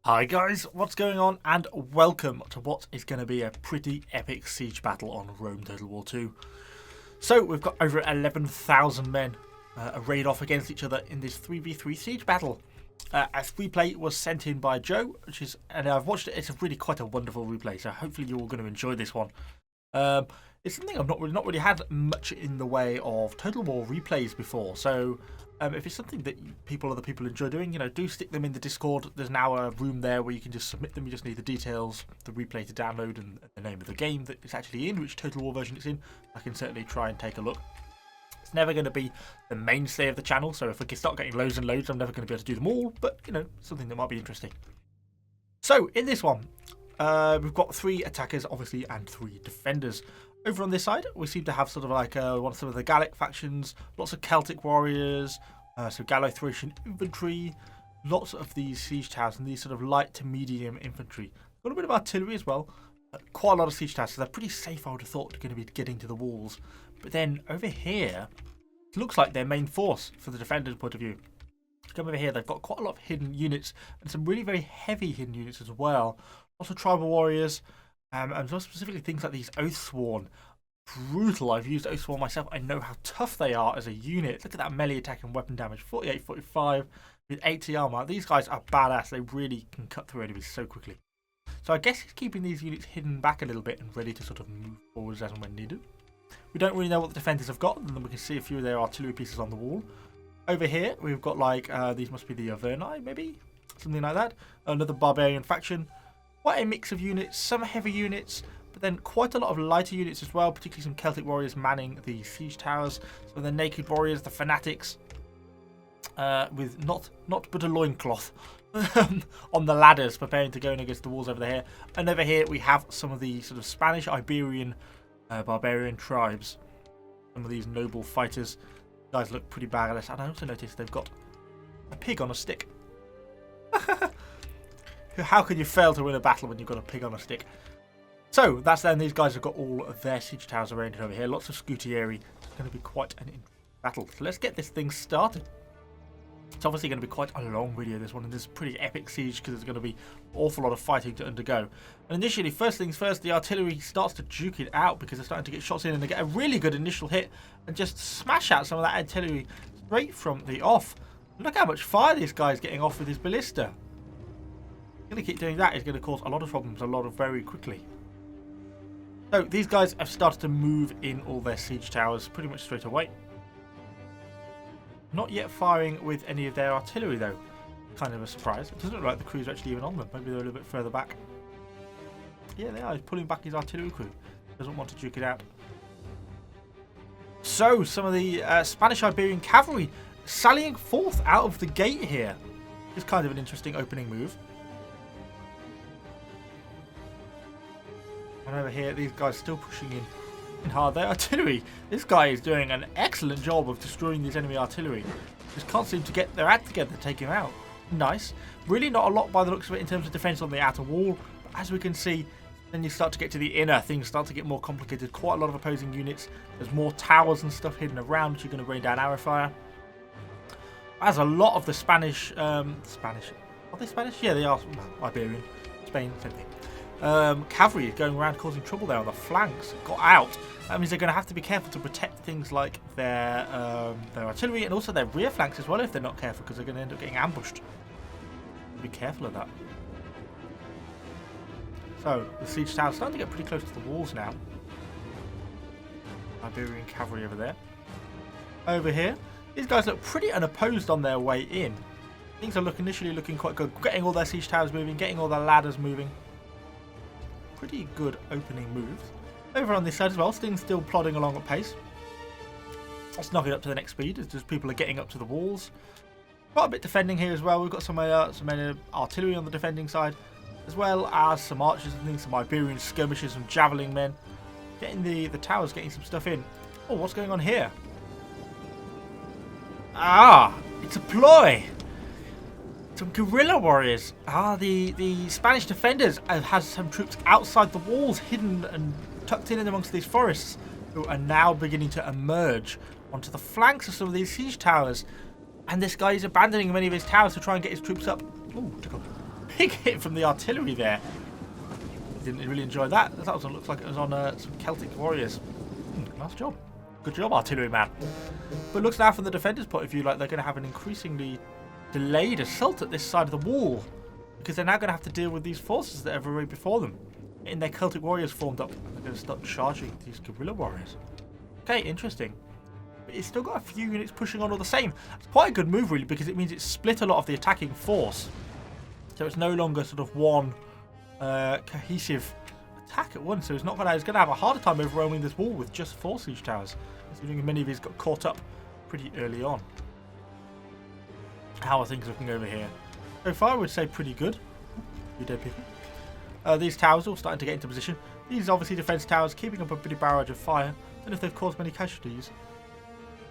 Hi guys, what's going on, and welcome to what is going to be a pretty epic siege battle on Rome Total War 2. So we've got over 11,000 men arrayed off against each other in this 3v3 siege battle. A replay was sent in by Joe, and I've watched it. It's really quite a wonderful replay, so hopefully you're all going to enjoy this one. It's something I've not really had much in the way of Total War replays before, so if it's something that other people enjoy doing, do stick them in the Discord. There's now a room there where you can just submit them. You just need the details, the replay to download, and the name of the game that it's actually in, which Total War version it's in. I can certainly try and take a look. It's never going to be the mainstay of the channel, so if I start getting loads and loads, I'm never going to be able to do them all, but, something that might be interesting. So, in this one, we've got 3 attackers, obviously, and 3 defenders. Over on this side, we seem to have sort of like some of the Gallic factions, lots of Celtic warriors, so Gallo-Thracian infantry, lots of these siege towers and these sort of light to medium infantry. A little bit of artillery as well, quite a lot of siege towers, so they're pretty safe, I would have thought, going to be getting to the walls. But then over here, it looks like their main force for the defenders' point of view. Come over here, they've got quite a lot of hidden units and some really very heavy hidden units as well. Lots of tribal warriors. And more specifically things like these Oathsworn. Brutal. I've used Oathsworn myself. I know how tough they are as a unit. Look at that melee attack and weapon damage. 48, 45 with 80 armor. These guys are badass. They really can cut through enemies so quickly. So I guess he's keeping these units hidden back a little bit and ready to sort of move forwards as and when needed. We don't really know what the defenders have got, and then we can see a few of their artillery pieces on the wall. Over here, we've got like, these must be the Averni, maybe? Something like that. Another barbarian faction. Quite a mix of units, some heavy units, but then quite a lot of lighter units as well, particularly some Celtic warriors manning the siege towers. So the naked warriors, the fanatics, with not but a loincloth on the ladders, preparing to go in against the walls over there. And over here we have some of the sort of Spanish Iberian barbarian tribes. Some of these noble fighters. Guys look pretty badass. And I also noticed they've got a pig on a stick. How can you fail to win a battle when you've got a pig on a stick? So, that's then. These guys have got all of their siege towers arranged over here. Lots of Scutieri. It's going to be quite an interesting battle. So let's get this thing started. It's obviously going to be quite a long video, this one, and this is a pretty epic siege because there's going to be an awful lot of fighting to undergo. And initially, first things first, the artillery starts to duke it out because they're starting to get shots in and they get a really good initial hit and just smash out some of that artillery straight from the off. Look how much fire this guy's getting off with his ballista. Going to keep doing that is going to cause a lot of problems very quickly. So these guys have started to move in all their siege towers pretty much straight away. Not yet firing with any of their artillery though. Kind of a surprise. It doesn't look like the crews are actually even on them. Maybe they're a little bit further back. Yeah, they are. He's pulling back his artillery crew. Doesn't want to duke it out. So some of the Spanish Iberian cavalry sallying forth out of the gate here. It's kind of an interesting opening move. And over here, these guys still pushing in hard. Their artillery, this guy is doing an excellent job of destroying this enemy artillery. Just can't seem to get their act together to take him out. Nice. Really not a lot by the looks of it in terms of defense on the outer wall. But as we can see, then you start to get to the inner, things start to get more complicated. Quite a lot of opposing units. There's more towers and stuff hidden around which are going to rain down arrow fire. As a lot of the Spanish, are they Spanish? Yeah, they are. Iberian. Spain, same thing. Cavalry is going around causing trouble there on the flanks. Got out. That means they're going to have to be careful to protect things like their artillery and also their rear flanks as well if they're not careful, because they're going to end up getting ambushed. Be careful of that. So the siege tower's starting to get pretty close to the walls now. Iberian cavalry over there. Over here, these guys look pretty unopposed on their way in. Things are initially looking quite good. Getting all their siege towers moving, getting all their ladders moving. Pretty good opening moves. Over on this side as well, things still plodding along at pace. Let's knock it up to the next speed as just people are getting up to the walls. Quite a bit defending here as well. We've got some artillery on the defending side, as well as some archers and things, some Iberian skirmishers, some javelin men. Getting the towers, getting some stuff in. Oh, what's going on here? Ah, it's a ploy. Some guerrilla warriors. The Spanish defenders have some troops outside the walls, hidden and tucked in amongst these forests, who are now beginning to emerge onto the flanks of some of these siege towers. And this guy is abandoning many of his towers to try and get his troops up. Ooh, big hit from the artillery there. Didn't really enjoy that. That also looks like it was on some Celtic warriors. Nice job. Good job, artilleryman. But looks now from the defenders' point of view like they're going to have an increasingly delayed assault at this side of the wall, because they're now going to have to deal with these forces that have arrayed before them. In their Celtic warriors formed up, they're going to start charging these guerrilla warriors. Okay, interesting. But it's still got a few units pushing on all the same. It's quite a good move, really, because it means it's split a lot of the attacking force. So it's no longer sort of one cohesive attack at once. So it's going to have a harder time overwhelming this wall with just 4 siege towers, considering many of these got caught up pretty early on. How are things looking over here? So far, I would say pretty good. You dead people. These towers are all starting to get into position. These obviously defense towers keeping up a pretty barrage of fire. Don't know if they've caused many casualties.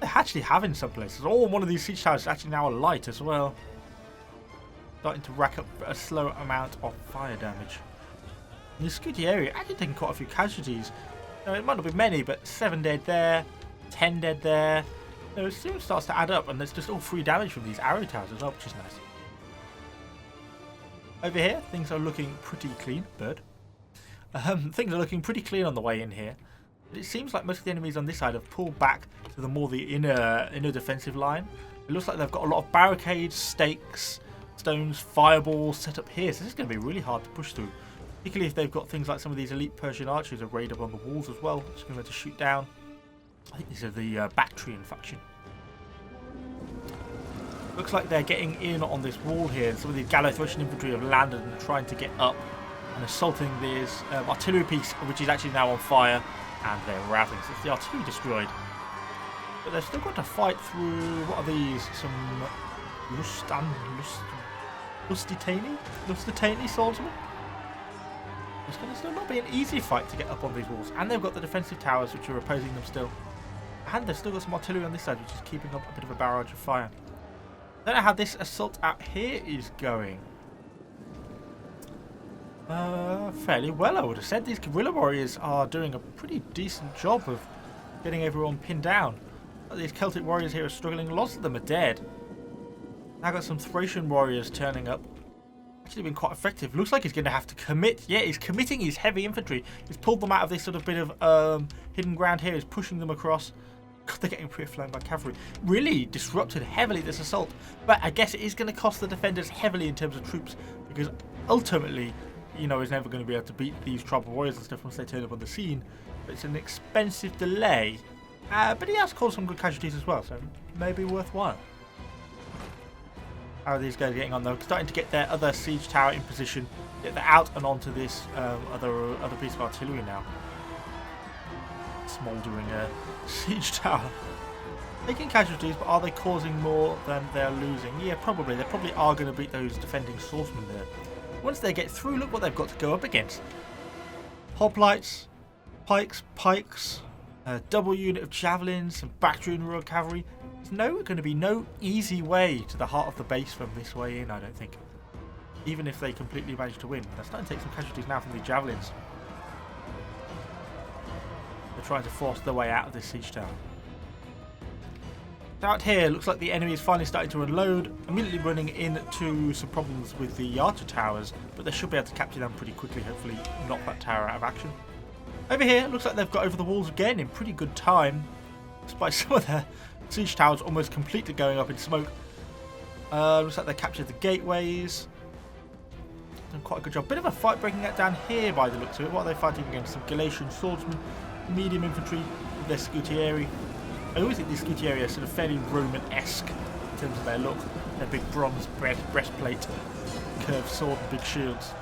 They actually have in some places. Oh, one of these siege towers is actually now alight as well. Starting to rack up a slow amount of fire damage. And the Scooty area actually taking quite a few casualties. Now, it might not be many, but 7 dead there, 10 dead there. It soon starts to add up, and there's just all 3 damage from these arrow towers as well, which is nice. Over here, things are looking pretty clean. Bird. Things are looking pretty clean on the way in here. But it seems like most of the enemies on this side have pulled back to the inner defensive line. It looks like they've got a lot of barricades, stakes, stones, fireballs set up here. So this is going to be really hard to push through. Particularly if they've got things like some of these elite Persian archers arrayed up on the walls as well. Just going to be able to shoot down. I think these are the Bactrian faction. Looks like they're getting in on this wall here. Some of the Gallo-Thracian infantry have landed and trying to get up and assaulting this artillery piece, which is actually now on fire, and they're routing. So it's the artillery destroyed. But they've still got to fight through, what are these? Some Lusitani swordsmen? It's going to still not be an easy fight to get up on these walls. And they've got the defensive towers, which are opposing them still. And they've still got some artillery on this side, which is keeping up a bit of a barrage of fire. I don't know how this assault out here is going. Fairly well, I would have said. These guerrilla warriors are doing a pretty decent job of getting everyone pinned down. These Celtic warriors here are struggling. Lots of them are dead. Now got some Thracian warriors turning up. Actually been quite effective. Looks like he's going to have to commit. Yeah, he's committing his heavy infantry. He's pulled them out of this sort of bit of hidden ground here. He's pushing them across. God, they're getting pretty flamed by cavalry. Really disrupted heavily this assault. But I guess it is going to cost the defenders heavily in terms of troops, because ultimately, you know, he's never going to be able to beat these tribal warriors and stuff once they turn up on the scene. But it's an expensive delay. But he has caused some good casualties as well, so maybe worthwhile. How are these guys getting on though? Starting to get their other siege tower in position. Get that out and onto this other piece of artillery now. Smouldering siege tower. Taking casualties, but are they causing more than they're losing? Yeah, probably. They probably are going to beat those defending swordsmen there. Once they get through, look what they've got to go up against. Hoplites, pikes, a double unit of javelins, some Bactrian Royal Cavalry. There's going to be no easy way to the heart of the base from this way in, I don't think. Even if they completely manage to win. They're starting to take some casualties now from the javelins. They're trying to force their way out of this siege tower. Out here, looks like the enemy is finally starting to unload, immediately running into some problems with the archer towers, but they should be able to capture them pretty quickly, hopefully knock that tower out of action. Over here, looks like they've got over the walls again in pretty good time, despite some of their siege towers almost completely going up in smoke. Looks like they captured the gateways. Done quite a good job. Bit of a fight breaking out down here by the looks of it. What are they fighting against? Some Galatian swordsmen, medium infantry with their Scutieri. I always think these Scutieri are sort of fairly Roman-esque in terms of their look. Their big bronze breastplate, curved sword and big shields.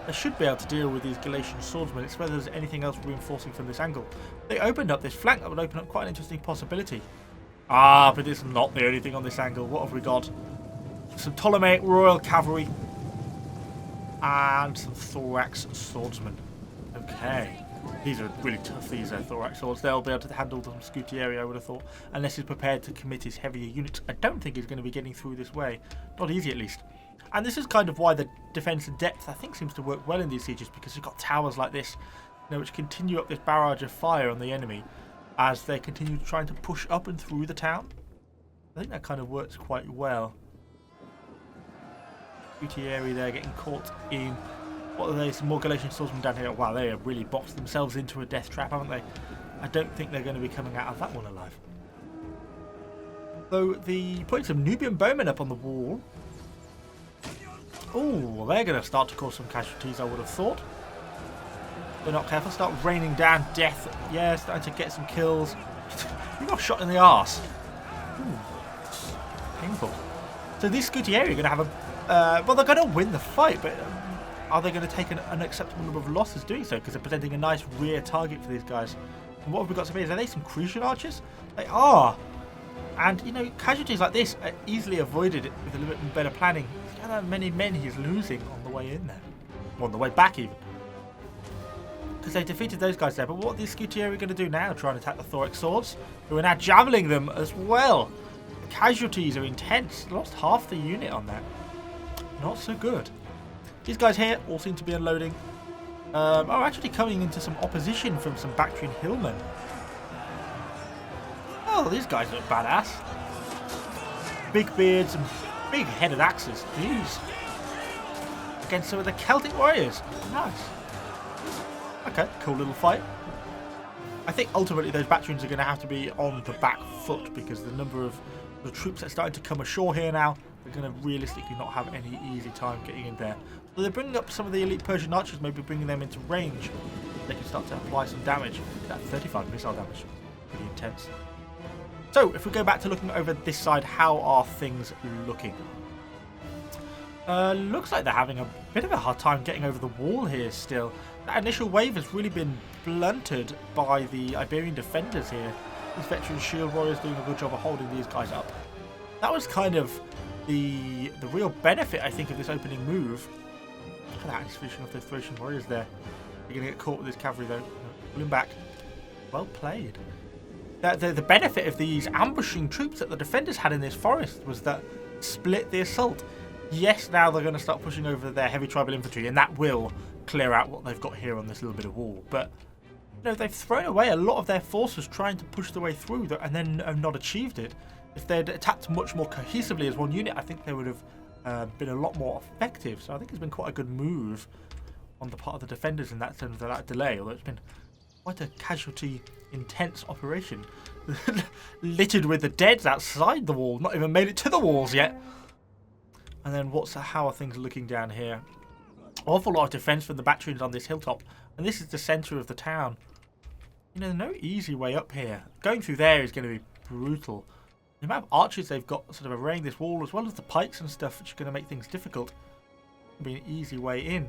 They should be able to deal with these Galatian swordsmen. It's whether there's anything else reinforcing from this angle. They opened up this flank. That would open up quite an interesting possibility. Ah, but it's not the only thing on this angle. What have we got? Some Ptolemaic Royal Cavalry. And some Thorax swordsmen. Okay. These are really tough, these Thorax swords. They'll be able to handle the Scutieri, I would have thought. Unless he's prepared to commit his heavier units. I don't think he's going to be getting through this way. Not easy, at least. And this is kind of why the defence in depth, I think, seems to work well in these sieges, because you've got towers like this, you know, which continue up this barrage of fire on the enemy as they continue trying to push up and through the town. I think that kind of works quite well. Gutierrez there getting caught in. What are they? Some more Galatian swordsmen down here. Wow, they have really boxed themselves into a death trap, haven't they? I don't think they're going to be coming out of that one alive. So putting some Nubian bowmen up on the wall. Oh, well, they're going to start to cause some casualties, I would have thought. They're not careful. Start raining down death. Yeah, starting to get some kills. You got shot in the arse. Ooh, painful. So these Gutierrez are going to have a... well, they're going to win the fight, but are they going to take an unacceptable number of losses doing so? Because they're presenting a nice rear target for these guys. And what have we got to be? Are they some Crucian archers? They are. And, you know, casualties like this are easily avoided with a little bit better planning. Look how many men he's losing on the way in there. Or on the way back, even. Because they defeated those guys there. But what are these Gutierrez going to do now? Try and attack the Thoric swords? Who are now javeling them as well. The casualties are intense. Lost half the unit on that. Not so good. These guys here all seem to be unloading. Are actually coming into some opposition from some Bactrian hillmen. Oh, these guys look badass. Big beards and big headed axes. Jeez. Against some of the Celtic warriors. Nice. Okay, cool little fight. I think ultimately those Bactrians are going to have to be on the back foot because the number of the troops that are starting to come ashore here now, they're going to realistically not have any easy time getting in there. So they're bringing up some of the elite Persian archers, maybe bringing them into range. They can start to apply some damage. That 35 missile damage. Pretty intense. So, if we go back to looking over this side, how are things looking? Looks like they're having a bit of a hard time getting over the wall here still. That initial wave has really been blunted by the Iberian defenders here. These veteran shield warriors doing a good job of holding these guys up. That was kind of the real benefit, I think, of this opening move. Look at that execution of the Thracian warriors there. You're going to get caught with this cavalry though. Pull him back. Well played. The benefit of these ambushing troops that the defenders had in this forest was that split the assault. Yes, now they're going to start pushing over their heavy tribal infantry, and that will clear out what they've got here on this little bit of wall. But you know, they've thrown away a lot of their forces trying to push their way through, and then have not achieved it. If they'd attacked much more cohesively as one unit, I think they would have been a lot more effective. So I think it's been quite a good move on the part of the defenders in that sense of that delay, although it's been quite a casualty-intense operation. Littered with the deads outside the wall, not even made it to the walls yet. And then how are things looking down here? Awful lot of defence from the Bactrians on this hilltop, and this is the centre of the town. You know, no easy way up here. Going through there is going to be brutal. The amount of archers they've got sort of arraying this wall, as well as the pikes and stuff, which are going to make things difficult. It'll be an easy way in.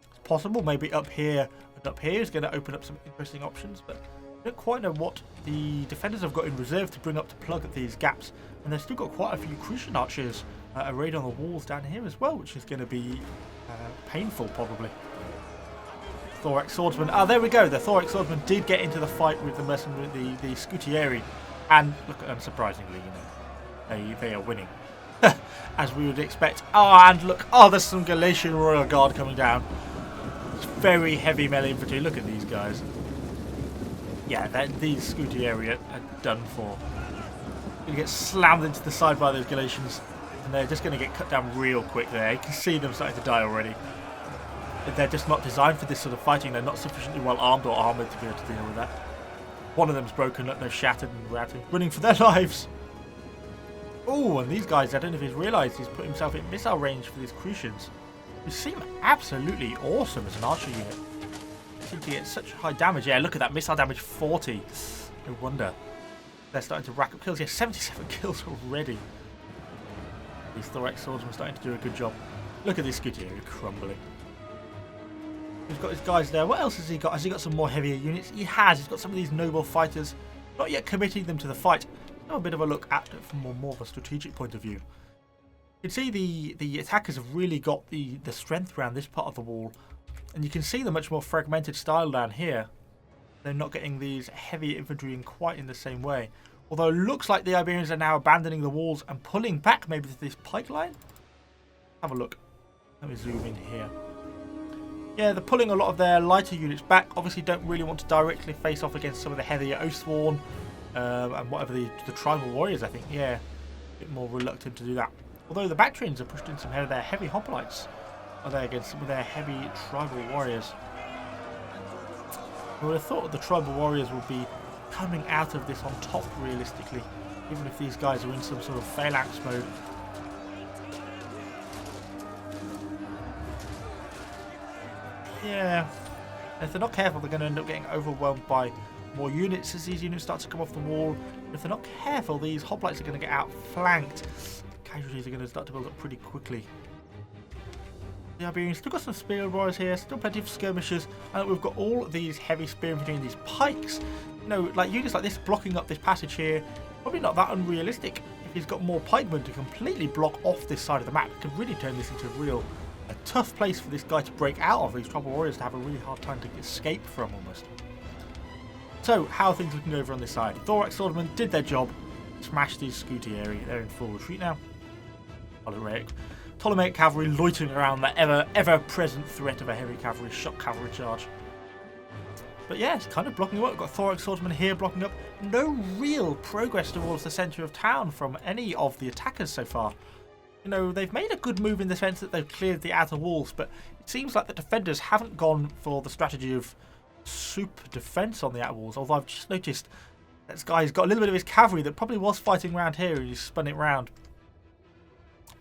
It's possible maybe up here and up here is going to open up some interesting options, but I don't quite know what the defenders have got in reserve to bring up to plug at these gaps. And they've still got quite a few Crucian archers arrayed on the walls down here as well, which is going to be painful probably. Thoric swordsman. Ah, there we go. The Thoric swordsman did get into the fight with the mercenary, the Gutierrez, and look, unsurprisingly, you know, they are winning, as we would expect. Oh, and look, there's some Galatian Royal Guard coming down. It's very heavy melee infantry. Look at these guys. Yeah, these Gutierrez are done for. Going to get slammed into the side by those Galatians, and they're just going to get cut down real quick there. You can see them starting to die already. They're just not designed for this sort of fighting. They're not sufficiently well armed or armoured to be able to deal with that. One of them's broken, look, they're shattered and running for their lives. Oh, and these guys, I don't know if he's realised he's put himself in missile range for these Crucians, who seem absolutely awesome as an archer unit. They seem to get such high damage. Yeah, look at that, missile damage 40. No wonder. They're starting to rack up kills. Yeah, 77 kills already. These Thoric swordsmen are starting to do a good job. Look at this Gutierrez crumbling. He's got his guys there. What else has he got? Has he got some more heavier units? He has. He's got some of these noble fighters. Not yet committing them to the fight. Have a bit of a look at it from more of a strategic point of view. You can see the attackers have really got the strength around this part of the wall. And you can see the much more fragmented style down here. They're not getting these heavy infantry in quite in the same way. Although it looks like the Iberians are now abandoning the walls and pulling back maybe to this pike line. Have a look. Let me zoom in here. Yeah, they're pulling a lot of their lighter units back. Obviously don't really want to directly face off against some of the heavier Oathsworn and whatever the tribal warriors, I think. Yeah, a bit more reluctant to do that. Although the Bactrians have pushed in some of their heavy hoplites. Are they against some of their heavy tribal warriors? I would have thought the tribal warriors will be coming out of this on top realistically, even if these guys are in some sort of phalanx mode. Yeah, if they're not careful, they're going to end up getting overwhelmed by more units as these units start to come off the wall. If they're not careful, these hoplites are going to get outflanked. Casualties are going to start to build up pretty quickly. The Iberians still got some spear warriors here, still plenty of skirmishers, and we've got all these heavy spear infantry and these pikes. You know, like units like this blocking up this passage here, probably not that unrealistic. If he's got more pikemen to completely block off this side of the map, it could really turn this into a tough place for this guy to break out of, these tribal warriors to have a really hard time to escape from almost. So, how are things looking over on this side? Thorax Swordsmen did their job, smashed these Scutieri, they're in full retreat now. Ptolemaic cavalry loitering around that ever-present threat of a heavy cavalry, shock cavalry charge. But yeah, it's kind of blocking up. We've got Thorax Swordsmen here blocking up. No real progress towards the centre of town from any of the attackers so far. You know, they've made a good move in the sense that they've cleared the outer walls, but it seems like the defenders haven't gone for the strategy of super defence on the outer walls, although I've just noticed this guy's got a little bit of his cavalry that probably was fighting around here and he's spun it round.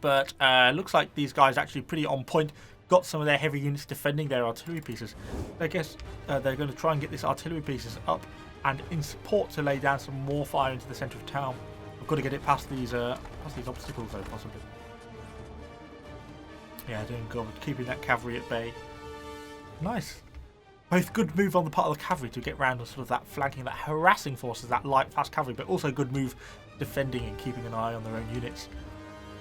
But looks like these guys are actually pretty on point. Got some of their heavy units defending their artillery pieces. I guess they're going to try and get this artillery pieces up and in support to lay down some more fire into the centre of town. I've got to get it past these obstacles though, possibly. Yeah, doing good. Keeping that cavalry at bay. Nice. Both good move on the part of the cavalry to get round on sort of that flanking, that harassing forces, that light fast cavalry, but also good move defending and keeping an eye on their own units.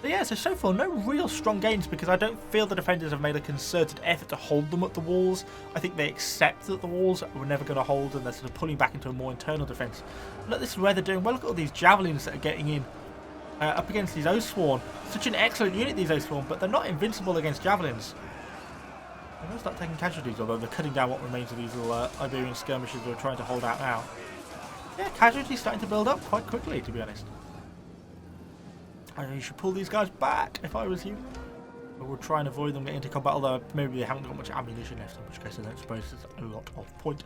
But yeah, so far no real strong gains because I don't feel the defenders have made a concerted effort to hold them at the walls. I think they accept that the walls were never going to hold and they're sort of pulling back into a more internal defence. Look, this is where they're doing well. Look at all these javelins that are getting in up against these Oathsworn. Such an excellent unit, these Oathsworn, but they're not invincible against javelins. They're going to start taking casualties, although they're cutting down what remains of these little Iberian skirmishers who are trying to hold out now. Yeah, casualties starting to build up quite quickly, to be honest. I know you should pull these guys back if I was you. But we'll try and avoid them getting into combat, although maybe they haven't got much ammunition left, in which case I don't suppose there's a lot of point.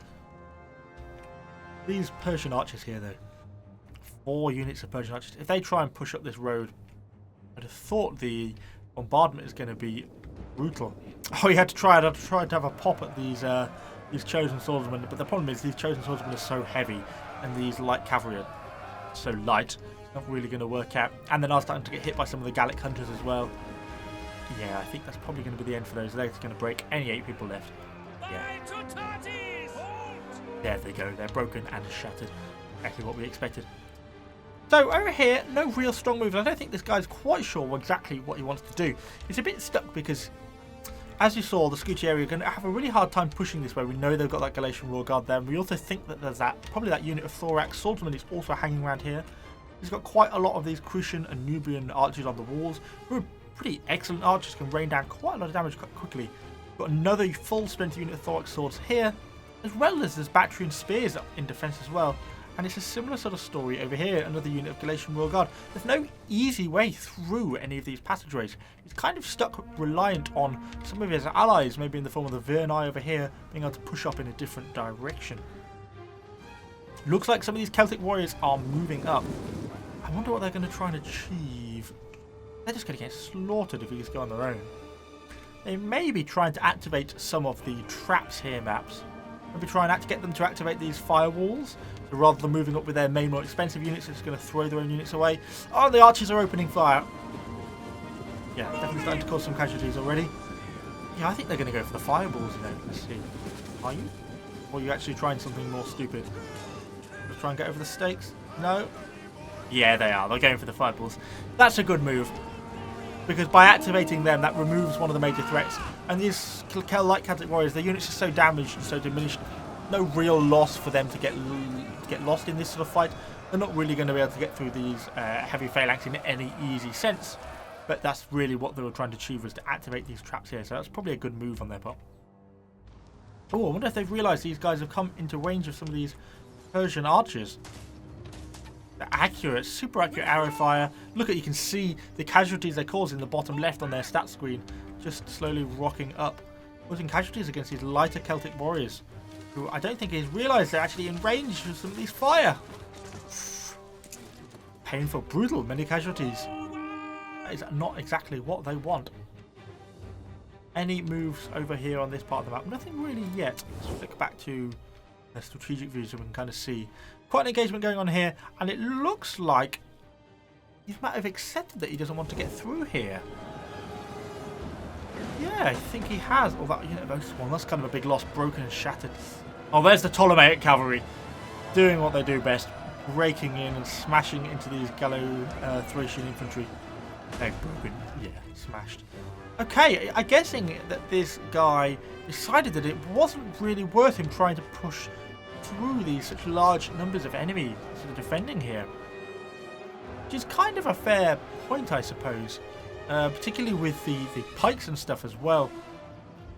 These Persian archers here, though. 4 units of Persian archers. If they try and push up this road, I'd have thought the bombardment is going to be brutal. Oh, you had to try it. I'd tried to have a pop at these chosen swordsmen, but the problem is these chosen swordsmen are so heavy, and these light cavalry are so light. Not really going to work out. And then I was starting to get hit by some of the Gallic hunters as well. Yeah, I think that's probably going to be the end for those. They're going to break any 8 people left. Yeah. There they go. They're broken and shattered. Exactly what we expected. So over here, no real strong moves. I don't think this guy's quite sure exactly what he wants to do. He's a bit stuck because, as you saw, the Scutieri are going to have a really hard time pushing this way. We know they've got that Galatian Royal Guard there. And we also think that there's probably that unit of Thorax Swordsmen is also hanging around here. He's got quite a lot of these Crucian and Nubian archers on the walls, who are pretty excellent archers, can rain down quite a lot of damage quite quickly. We've got another full strength unit of Thorax swords here, as well as there's Bactrian spears in defence as well. And it's a similar sort of story over here, another unit of Galatian Royal Guard. There's no easy way through any of these passageways. He's kind of stuck reliant on some of his allies, maybe in the form of the Verni over here, being able to push up in a different direction. Looks like some of these Celtic warriors are moving up. I wonder what they're going to try and achieve. They're just going to get slaughtered if these go on their own. They may be trying to activate some of the traps here, maps. Maybe try and get them to activate these firewalls. So rather than moving up with their main, more expensive units, they're just going to throw their own units away. Oh, the archers are opening fire. Yeah, definitely starting to cause some casualties already. Yeah, I think they're going to go for the fireballs, you know. Let's see. Are you? Or are you actually trying something more stupid? Just try and get over the stakes? No? Yeah, they are. They're going for the fireballs. That's a good move. Because by activating them, that removes one of the major threats. And these light Celtic warriors, their units are so damaged and so diminished. No real loss for them to get lost in this sort of fight. They're not really going to be able to get through these heavy phalanx in any easy sense. But that's really what they were trying to achieve, was to activate these traps here. So that's probably a good move on their part. Oh, I wonder if they've realised these guys have come into range of some of these Persian archers. The accurate, super accurate arrow fire. Look at, you can see the casualties they cause in the bottom left on their stat screen, just slowly rocking up, causing casualties against these lighter Celtic warriors, who I don't think he's realised they're actually in range of some of these fire. Painful, brutal, many casualties. That is not exactly what they want. Any moves over here on this part of the map? Nothing really yet. Let's flick back to the strategic view so we can kind of see. Quite an engagement going on here, and it looks like he might have accepted that he doesn't want to get through here. Yeah, I think he has. Oh, that unit of Oathsworn, that's kind of a big loss, broken and shattered. Oh, there's the Ptolemaic cavalry, doing what they do best, breaking in and smashing into these Gallo-Thracian infantry. They're broken, yeah, smashed. Okay, I'm guessing that this guy decided that it wasn't really worth him trying to push through these such large numbers of enemies that are defending here. Which is kind of a fair point, I suppose. Particularly with the pikes and stuff as well.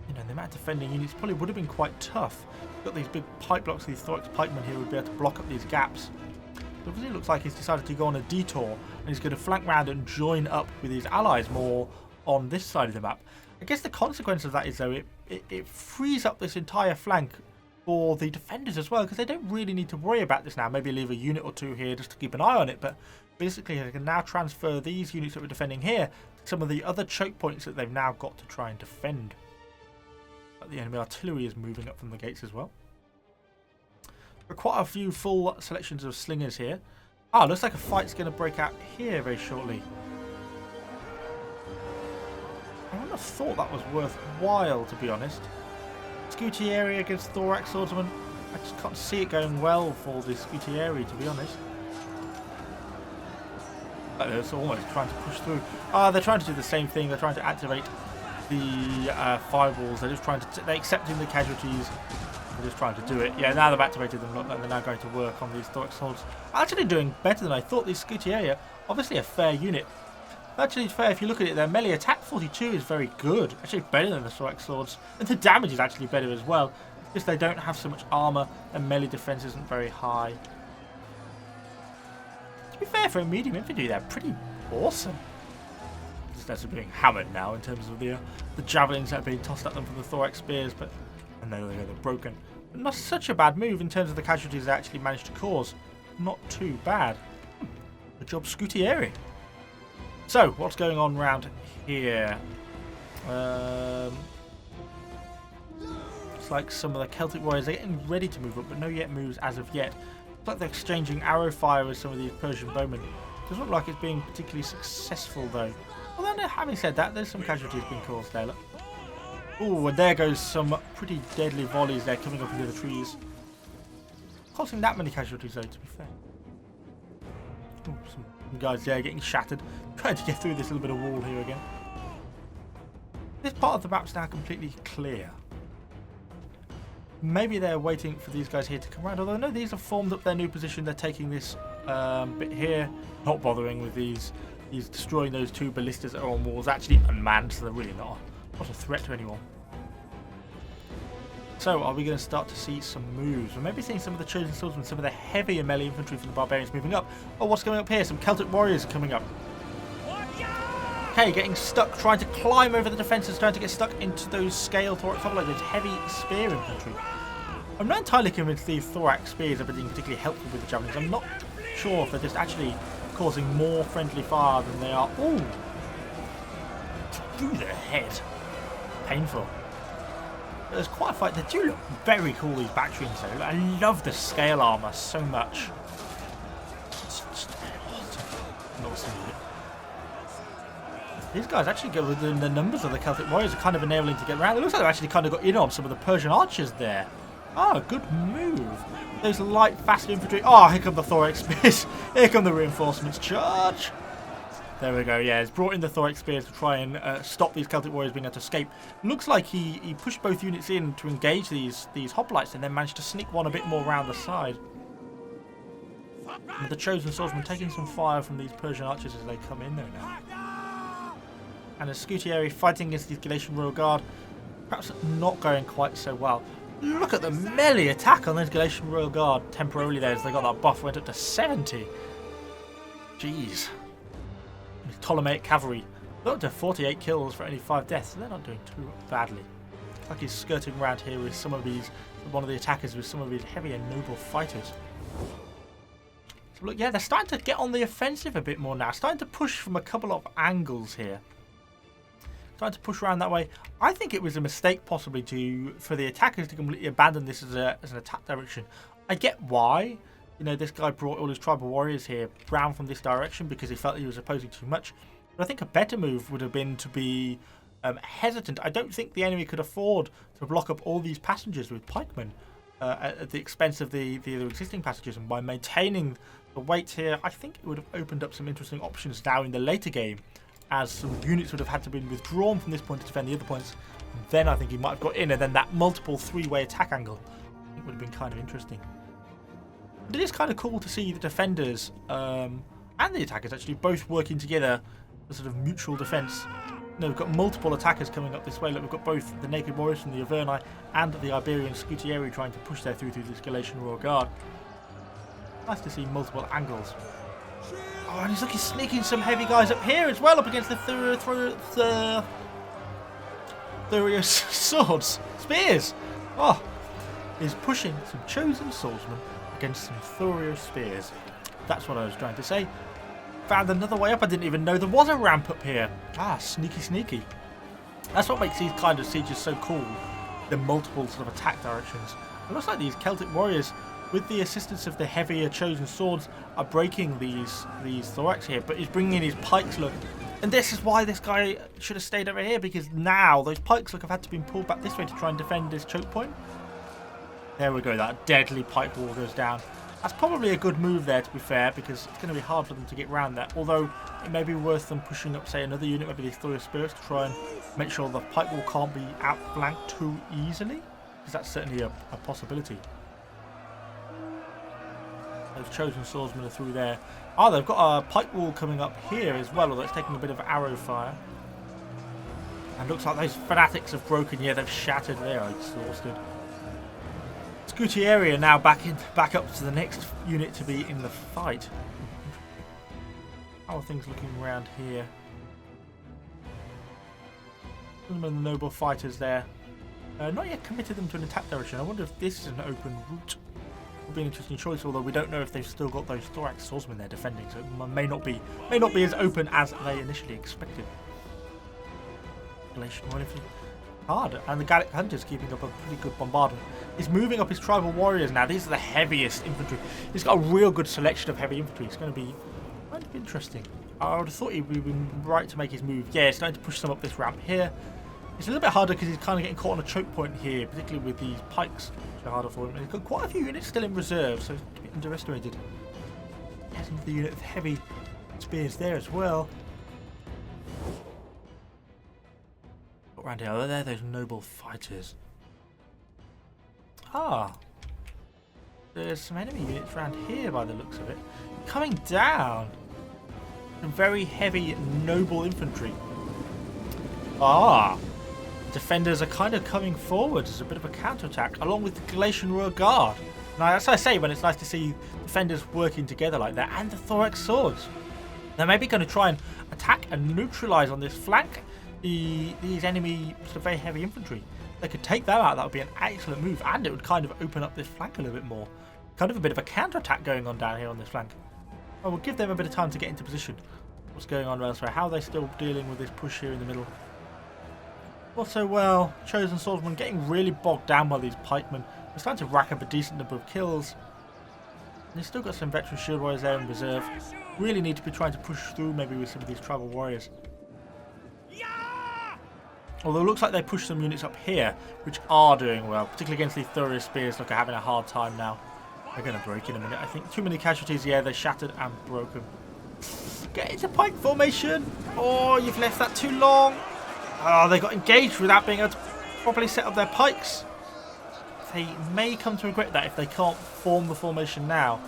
You know, the amount of defending units probably would have been quite tough. Got these big pipe blocks, these Thorax pikemen here would be able to block up these gaps. It obviously looks like he's decided to go on a detour and he's going to flank round and join up with his allies more on this side of the map. I guess the consequence of that is, though, it frees up this entire flank for the defenders as well, because they don't really need to worry about this now. Maybe leave a unit or two here just to keep an eye on it, but basically they can now transfer these units that were defending here to some of the other choke points that they've now got to try and defend. But the enemy artillery is moving up from the gates as well. There are quite a few full selections of slingers here. Ah, looks like a fight's going to break out here very shortly. I wouldn't have thought that was worthwhile, to be honest. Scutieri against Thorax Swordsman. I just can't see it going well for the Scutieri, to be honest. They're almost trying to push through. They're trying to do the same thing. They're trying to activate the firewalls. They're just trying to. They're accepting the casualties. They're just trying to do it. Yeah, now they've activated them. Look, and they're now going to work on these Thorax Swords. Actually doing better than I thought. These Scutieri, obviously a fair unit. Actually, it's fair if you look at it. Their melee attack 42 is very good. Actually, better than the Thorax Swords. And the damage is actually better as well. Just they don't have so much armor, and melee defense isn't very high. To be fair, for a medium infantry, they're pretty awesome. Just they're being hammered now in terms of the javelins that are being tossed at them from the Thorax spears, but and they're broken. But not such a bad move in terms of the casualties they actually managed to cause. Not too bad. Good job, Scutieri. So, what's going on around here? It's like some of the Celtic warriors are getting ready to move up, but no yet moves as of yet. It's like they're exchanging arrow fire with some of these Persian bowmen. Doesn't look like it's being particularly successful, though. Although, having said that, there's some casualties being caused there. Look. Ooh, and there goes some pretty deadly volleys there coming up into the trees. Causing that many casualties, though, to be fair. Ooh, some guys there getting shattered. Trying to get through this little bit of wall here again. This part of the map's now completely clear. Maybe they're waiting for these guys here to come around. Although no, these have formed up their new position. They're taking this bit here. Not bothering with these. He's destroying those two ballistas that are on walls. Actually unmanned, so they're really not a threat to anyone. So, are we going to start to see some moves? We're maybe seeing some of the Chosen Swordsmen, some of the heavier melee infantry from the Barbarians moving up. Oh, what's going up here? Some Celtic warriors coming up. Okay, getting stuck, trying to climb over the defences, trying to get stuck into those scale Thorax hoplites, those heavy spear infantry. I'm not entirely convinced these Thorax spears are being particularly helpful with the javelins. I'm not sure if they're just actually causing more friendly fire than they are. Ooh! Through their head. Painful. There's quite a fight. They do look very cool, these Bactrians, though. I love the scale armour so much. It's just awesome. These guys actually go within the numbers of the Celtic warriors are kind of enabling to get around. It looks like they've actually kind of got in on some of the Persian archers there. Ah, good move. Those light, fast infantry. Oh, here come the Thorax spears. Here come the reinforcements. Charge! There we go. Yeah, it's brought in the Thorax spears to try and stop these Celtic warriors being able to escape. Looks like he pushed both units in to engage these hoplites and then managed to sneak one a bit more around the side. And the Chosen Swordsman taking some fire from these Persian archers as they come in there now. And a Scutieri fighting against the Galatian Royal Guard, perhaps not going quite so well. Look at the melee attack on those Galatian Royal Guard temporarily there as they got that buff, went up to 70. Jeez. His Ptolemaic cavalry. Look to 48 kills for only 5 deaths. So they're not doing too badly. Looks like he's skirting around here with some of these, one of the attackers with some of these heavy and noble fighters. So look, yeah, they're starting to get on the offensive a bit more now. Starting to push from a couple of angles here. Starting to push around that way. I think it was a mistake possibly for the attackers to completely abandon this as an attack direction. I get why. You know, this guy brought all his tribal warriors here round from this direction because he felt he was opposing too much. But I think a better move would have been to be hesitant. I don't think the enemy could afford to block up all these passengers with pikemen at the expense of the existing passengers. And by maintaining the weight here, I think it would have opened up some interesting options now in the later game, as some units would have had to be withdrawn from this point to defend the other points. And then I think he might have got in, and then that multiple three-way attack angle I think would have been kind of interesting. But it is kind of cool to see the defenders and the attackers actually both working together for sort of mutual defence. You know, we've got multiple attackers coming up this way. Look, we've got both the Naked Warriors from the Averni and the Iberian Scutieri trying to push their through this Galatian Royal Guard. Nice to see multiple angles. Oh, and he's sneaking some heavy guys up here as well, up against the Thurius swords. Spears! Oh, he's pushing some chosen swordsmen against some Thurius spears. That's what I was trying to say. Found another way up. I didn't even know there was a ramp up here. Ah, sneaky, sneaky. That's what makes these kind of sieges so cool. The multiple sort of attack directions. It looks like these Celtic warriors, with the assistance of the heavier chosen swords, are breaking these thorax here, but he's bringing in his pikes, look. And this is why this guy should have stayed over here, because now those pikes, look, have had to be pulled back this way to try and defend this choke point. There we go, that deadly pike wall goes down. That's probably a good move there, to be fair, because it's going to be hard for them to get around that. Although, it may be worth them pushing up, say, another unit, maybe these Thurius Spirits, to try and make sure the pike wall can't be outflanked too easily, because that's certainly a possibility. Those chosen swordsmen are through there. Oh, they've got a pike wall coming up here as well, although it's taking a bit of arrow fire. And looks like those fanatics have broken. Yeah, they've shattered. They are exhausted. Scutieri are now back up to the next unit to be in the fight. How are things looking around here? Some of the noble fighters there. Not yet committed them to an attack direction. I wonder if this is an open route. Would be an interesting choice, although we don't know if they've still got those thorax swordsmen they're defending, so it may not be as open as they initially expected. Galatian Royalty hard, and the Gallic Hunters keeping up a pretty good bombardment. He's moving up his tribal warriors now. These are the heaviest infantry. He's got a real good selection of heavy infantry. It's going to be kind of interesting. I would have thought he'd be right to make his move. Yeah, he's starting to push some up this ramp here. It's a little bit harder because he's kind of getting caught on a choke point here, particularly with these pikes, which are harder for him. And he's got quite a few units still in reserve, so it's a bit underestimated. There's another unit of heavy spears there as well. Got around here, there, those noble fighters. Ah, there's some enemy units around here by the looks of it. Coming down, some very heavy noble infantry. Ah. Defenders are kind of coming forward as a bit of a counterattack, along with the Galatian Royal Guard. Now, as I say, when it's nice to see defenders working together like that, and the thorax swords. They're maybe going to try and attack and neutralise on this flank these enemy sort of very heavy infantry. They could take that out. That would be an excellent move, and it would kind of open up this flank a little bit more. Kind of a bit of a counterattack going on down here on this flank. I will give them a bit of time to get into position. What's going on elsewhere? How are they still dealing with this push here in the middle? Not so well. Chosen swordsman getting really bogged down by these pikemen. They're starting to rack up a decent number of kills. And they've still got some veteran shield warriors there in reserve. Really need to be trying to push through maybe with some of these tribal warriors. Although it looks like they pushed some units up here, which are doing well, particularly against these Thurius spears. Look, are having a hard time now. They're going to break in a minute. I think too many casualties. Yeah, they're shattered and broken. Get into pike formation. Oh, you've left that too long. Oh, they got engaged without being able to properly set up their pikes. They may come to regret that if they can't form the formation now.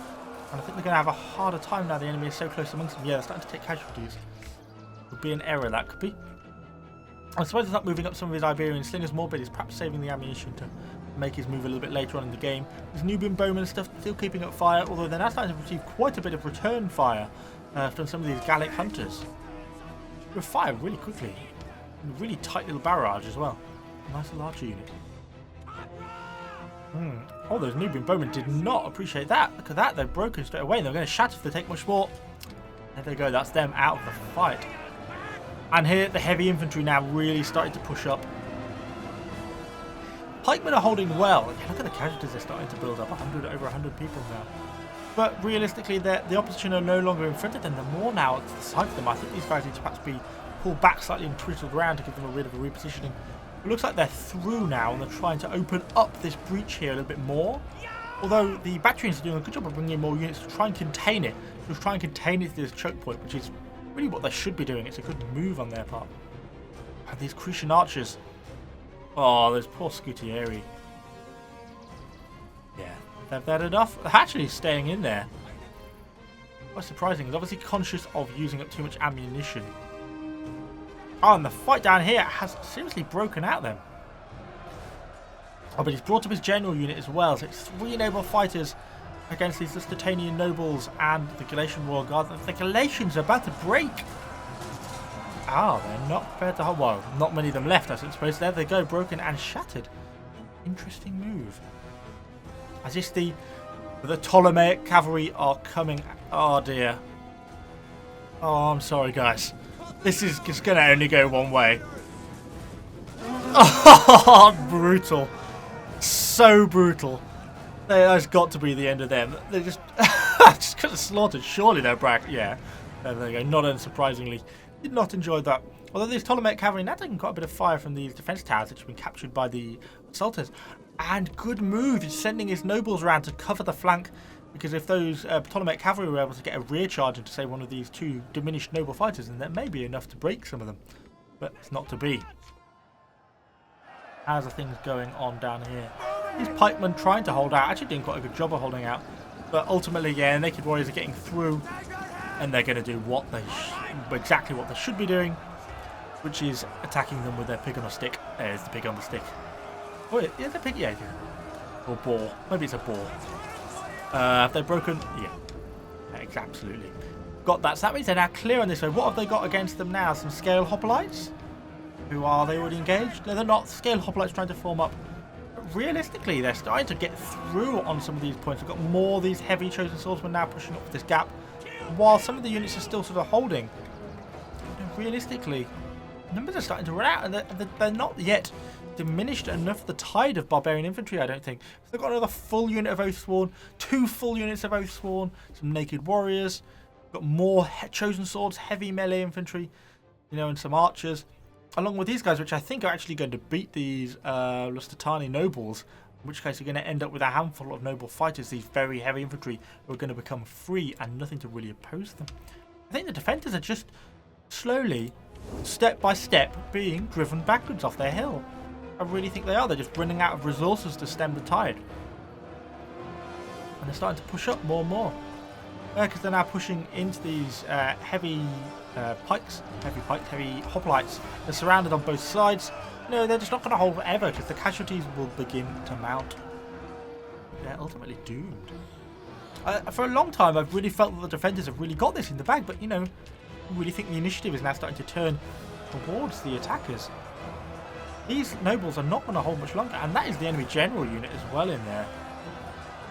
And I think they're going to have a harder time now. The enemy is so close amongst them. Yeah, they're starting to take casualties. Would be an error, that could be. I suppose he's not moving up some of his Iberian slingers more, but he's perhaps saving the ammunition to make his move a little bit later on in the game. His Nubian bowmen and stuff still keeping up fire, although they're now starting to receive quite a bit of return fire from some of these Gallic hunters. They fire really quickly. And a really tight little barrage as well. Nice little archer unit. Oh, those Nubian bowmen did not appreciate that. Look at that, they're broken straight away. They're going to shatter if they take much more. There they go, that's them out of the fight. And here, the heavy infantry now really starting to push up. Pikemen are holding well. Look at the casualties they're starting to build up. Over 100 people now. But realistically, the opposition are no longer in front of them. They're more now to the side of them. I think these guys need to perhaps be pulled back slightly and twisted around to give them a bit of a repositioning. It looks like they're through now and they're trying to open up this breach here a little bit more. Although the Bactrians are doing a good job of bringing in more units to try and contain it. To try and contain it to this choke point, which is really what they should be doing. It's a good move on their part. And these Cretan archers. Oh, those poor Scutieri. Yeah, they've had enough. They're actually staying in there. Quite surprising. He's obviously conscious of using up too much ammunition. Oh, and the fight down here has seriously broken out then. Oh, but he's brought up his general unit as well. So it's 3 noble fighters against these Lusitanian nobles and the Galatian Royal Guard. The Galatians are about to break. Ah, they're not prepared to hold. Well, not many of them left, I suppose. There they go, broken and shattered. Interesting move. As if the Ptolemaic cavalry are coming. Oh dear. Oh, I'm sorry, guys. This is just going to only go one way. Oh, brutal. So brutal. That's got to be the end of them. They just got slaughtered. Surely they're yeah. There they go. Not unsurprisingly. Did not enjoy that. Although these Ptolemaic cavalry now taking quite a bit of fire from these defense towers which have been captured by the assaulters. And good move. He's sending his nobles around to cover the flank. Because if those Ptolemaic cavalry were able to get a rear charge into, say, one of these 2 diminished noble fighters, then that may be enough to break some of them. But it's not to be. How's the things going on down here? These pikemen trying to hold out, actually doing quite a good job of holding out. But ultimately, yeah, Naked Warriors are getting through. And they're going to do what exactly what they should be doing. Which is attacking them with their pig on a stick. There's the pig on the stick. Oh, yeah, the pig, yeah. Or boar. Maybe it's a boar. Have they broken? Yeah. Absolutely. Got that. So that means they're now clear on this way. What have they got against them now? Some Scale Hoplites? Who are they already engaged? No, they're not. Scale Hoplites trying to form up. But realistically, they're starting to get through on some of these points. We've got more of these heavy chosen swordsmen now pushing up this gap. While some of the units are still sort of holding. Realistically, numbers are starting to run out. And they're not yet diminished enough the tide of barbarian infantry, I don't think. So they've got another full unit of Oathsworn, 2 full units of Oathsworn, some Naked Warriors, got more chosen swords, heavy melee infantry, you know, and some archers, along with these guys, which I think are actually going to beat these Lusitani nobles, in which case you're going to end up with a handful of noble fighters, these very heavy infantry, who are going to become free and nothing to really oppose them. I think the defenders are just slowly, step by step, being driven backwards off their hill. I really think they are. They're just running out of resources to stem the tide. And they're starting to push up more and more. Because they're now pushing into these heavy heavy hoplites. They're surrounded on both sides. No, they're just not going to hold forever because the casualties will begin to mount. They're ultimately doomed. For a long time, I've really felt that the defenders have really got this in the bag. But, you know, I really think the initiative is now starting to turn towards the attackers. These nobles are not going to hold much longer, and that is the enemy general unit as well in there.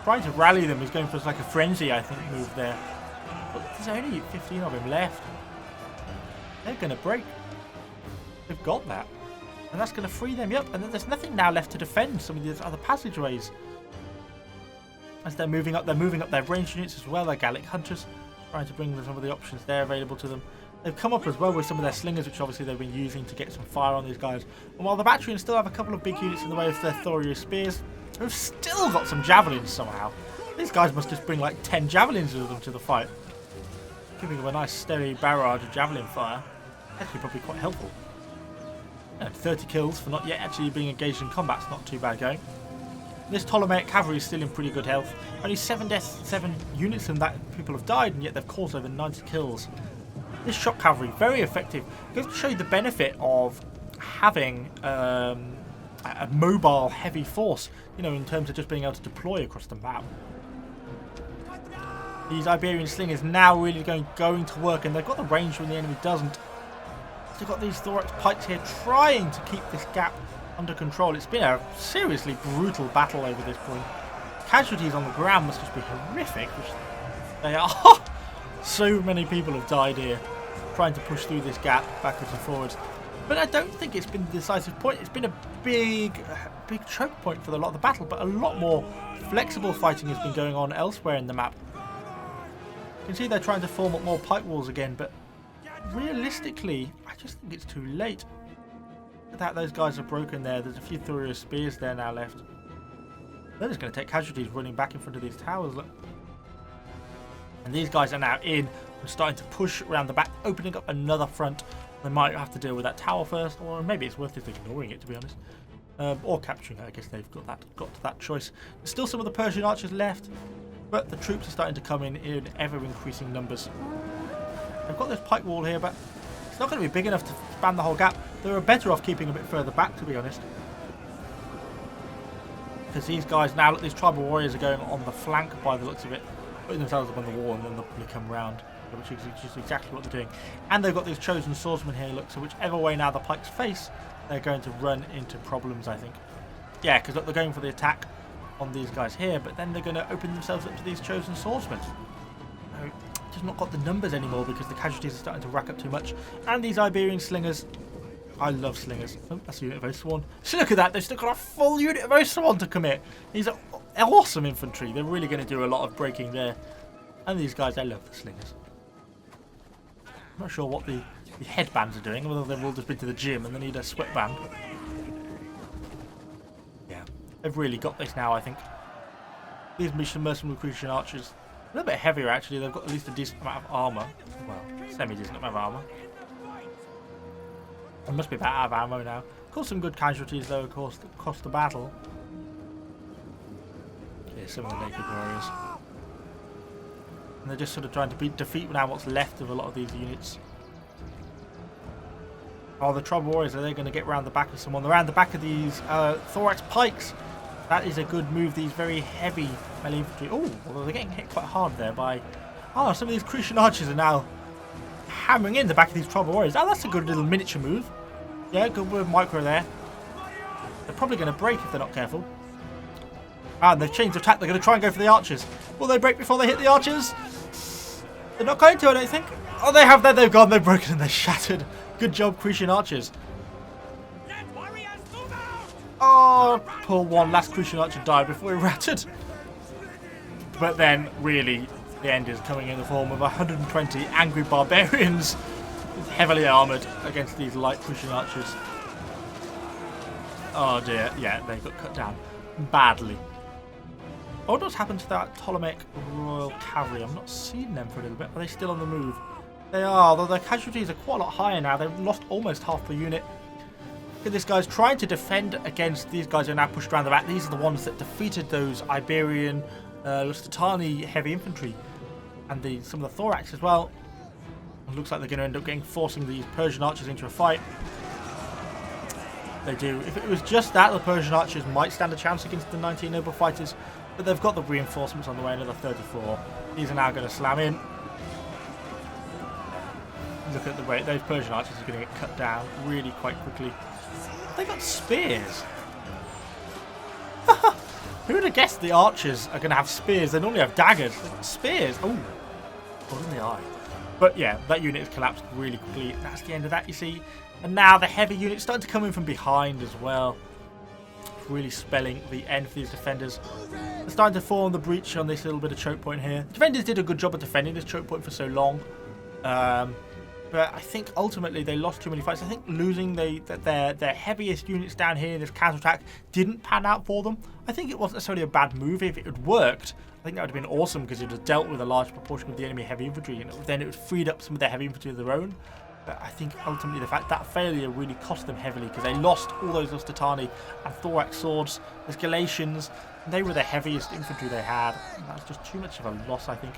Trying to rally them is going for like a frenzy, I think, move there. But there's only 15 of them left. They're going to break. They've got that. And that's going to free them up, and then there's nothing now left to defend some of these other passageways. As they're moving up their ranged units as well, their Gallic hunters, trying to bring them some of the options there available to them. They've come up as well with some of their slingers, which obviously they've been using to get some fire on these guys. And while the Bactrians still have a couple of big units in the way of their Thorio spears, who've still got some javelins somehow. These guys must just bring like 10 javelins with them to the fight. Giving them a nice steady barrage of javelin fire. Actually probably quite helpful. And 30 kills for not yet actually being engaged in combat's not too bad going. This Ptolemaic cavalry is still in pretty good health. Only 7 deaths, 7 units and that people have died, and yet they've caused over 90 kills. This shock cavalry, very effective. It goes to show you the benefit of having a mobile, heavy force, you know, in terms of just being able to deploy across the map. These Iberian slingers now really going to work, and they've got the range when the enemy doesn't. They've got these thorax pikes here trying to keep this gap under control. It's been a seriously brutal battle over this point. Casualties on the ground must just be horrific, which they are. So many people have died here trying to push through this gap backwards and forwards. But I don't think it's been the decisive point. It's been a big choke point for a lot of the battle, but a lot more flexible fighting has been going on elsewhere in the map. You can see they're trying to form up more pike walls again, but realistically, I just think it's too late. Without those guys are broken there, there's a few Thorir spears there now left. They're just going to take casualties running back in front of these towers. Look. And these guys are now in and starting to push around the back, opening up another front. They might have to deal with that tower first, or maybe it's worth just ignoring it, to be honest. Or capturing it. I guess they've got to that choice. There's still some of the Persian archers left, but the troops are starting to come in ever-increasing numbers. They've got this pike wall here, but it's not going to be big enough to span the whole gap. They were better off keeping a bit further back, to be honest. Because these guys now, look, these tribal warriors are going on the flank by the looks of it, putting themselves up on the wall, and then they'll probably come round, which is just exactly what they're doing. And they've got these chosen swordsmen here, look, so whichever way now the pikes face, they're going to run into problems, I think. Yeah, because look, they're going for the attack on these guys here, but then they're going to open themselves up to these chosen swordsmen. No, just not got the numbers anymore because the casualties are starting to rack up too much. And these Iberian slingers, I love slingers. Oh, that's a unit of Oathsworn. So look at that, they've still got a full unit of Oathsworn to commit. These are awesome infantry. They're really going to do a lot of breaking there. And these guys, I love the slingers. I'm not sure what the headbands are doing, whether they've all just been to the gym and they need a sweatband. Yeah, they've really got this now, I think. These mercenary Lucretian archers, a little bit heavier actually. They've got at least a decent amount of armour. Well, semi-decent amount of armour. They must be about out of ammo now. Caused some good casualties though, of course, that cost the battle. Yeah, some of the naked warriors. And they're just sort of trying to defeat now what's left of a lot of these units. Oh, the tribal warriors, are they going to get round the back of someone? They're around the back of these thorax pikes. That is a good move, these very heavy melee infantry. Oh, although they're getting hit quite hard there by... Oh, some of these Cretan archers are now hammering in the back of these tribal warriors. Oh, that's a good little miniature move. Yeah, good with micro there. They're probably going to break if they're not careful. Ah, and they've changed attack. They're going to try and go for the archers. Will they break before they hit the archers? They're not going to, I don't think. Oh, they have. There they've gone. They've broken and they're shattered. Good job, Cretan archers. Oh, poor one. Last Cretan archer died before he ratted. But then, really, the end is coming in the form of 120 angry barbarians, heavily armoured against these light Cretan archers. Oh dear. Yeah, they got cut down badly. I wonder what's happened to that Ptolemaic Royal Cavalry. I'm not seeing them for a little bit. Are they still on the move? They are, though their casualties are quite a lot higher now. They've lost almost half the unit. Look at this guy's trying to defend against these guys who are now pushed around the back. These are the ones that defeated those Iberian Lusitani heavy infantry. And some of the thorax as well. It looks like they're going to end up forcing these Persian archers into a fight. They do. If it was just that, the Persian archers might stand a chance against the 19 noble fighters. But they've got the reinforcements on the way, another 34. These are now going to slam in. Look at the rate. Those Persian archers are going to get cut down really quite quickly. They got spears. Who would have guessed the archers are going to have spears? They normally have daggers. They've got spears. Oh, what in the eye. But yeah, that unit has collapsed really quickly. That's the end of that, you see. And now the heavy unit's starting to come in from behind as well. Really spelling the end for these defenders. They're starting to form the breach on this little bit of choke point here. The defenders did a good job of defending this choke point for so long. But I think ultimately they lost too many fights. I think losing their heaviest units down here in this counterattack didn't pan out for them. I think it wasn't necessarily a bad move. If it had worked, I think that would have been awesome because it would have dealt with a large proportion of the enemy heavy infantry. And then it would have freed up some of their heavy infantry of their own. But I think ultimately the fact that failure really cost them heavily because they lost all those Lusitani and thorax swords, those Galatians, and they were the heaviest infantry they had. And that was just too much of a loss, I think.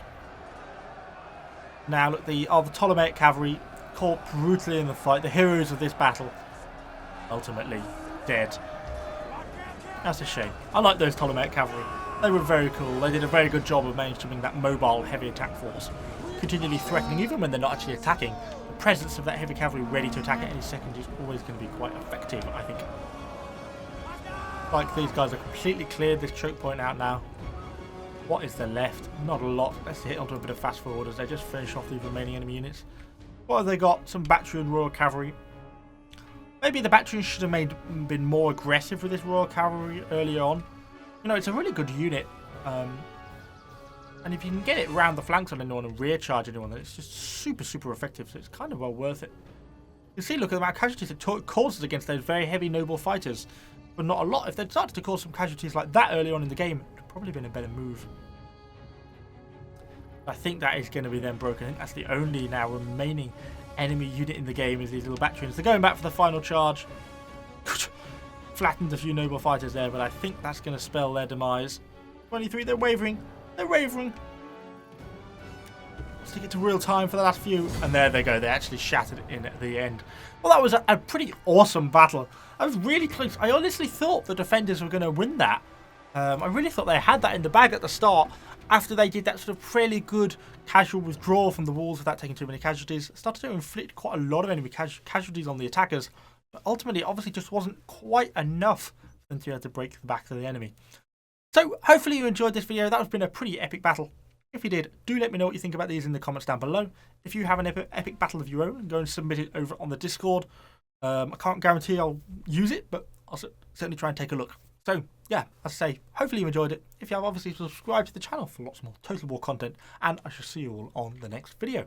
Now look, the Ptolemaic cavalry caught brutally in the fight, the heroes of this battle, ultimately dead. That's a shame. I like those Ptolemaic cavalry. They were very cool. They did a very good job of managing that mobile heavy attack force, continually threatening even when they're not actually attacking. The presence of that heavy cavalry ready to attack at any second is always going to be quite effective, I think. Like, these guys are completely cleared this choke point out now. What is there left? Not a lot. Let's hit onto a bit of fast forward as they just finish off these remaining enemy units. What have they got? Some Bactrian Royal Cavalry. Maybe the Bactrians should have been more aggressive with this Royal Cavalry early on. You know, it's a really good unit. And if you can get it around the flanks on anyone and rear charge anyone, then it's just super, super effective. So it's kind of well worth it. You see, look at the amount of casualties it causes against those very heavy noble fighters. But not a lot. If they'd started to cause some casualties like that early on in the game, it would have probably been a better move. I think that is going to be then broken. I think that's the only now remaining enemy unit in the game is these little Bactrians. They're going back for the final charge. Flattened a few noble fighters there, but I think that's going to spell their demise. 23, they're wavering. They're wavering. Let's take it to real time for the last few. And there they go. They actually shattered in at the end. Well, that was a pretty awesome battle. I was really close. I honestly thought the defenders were going to win that. I really thought they had that in the bag at the start. After they did that sort of fairly good casual withdrawal from the walls without taking too many casualties. Started to inflict quite a lot of enemy casualties on the attackers. But ultimately, obviously, just wasn't quite enough for them to be able to break the back of the enemy. So, hopefully you enjoyed this video. That has been a pretty epic battle. If you did, do let me know what you think about these in the comments down below. If you have an epic battle of your own, go and submit it over on the Discord. I can't guarantee I'll use it, but I'll certainly try and take a look. So, yeah, as I say, hopefully you enjoyed it. If you have, obviously subscribe to the channel for lots more Total War content, and I shall see you all on the next video.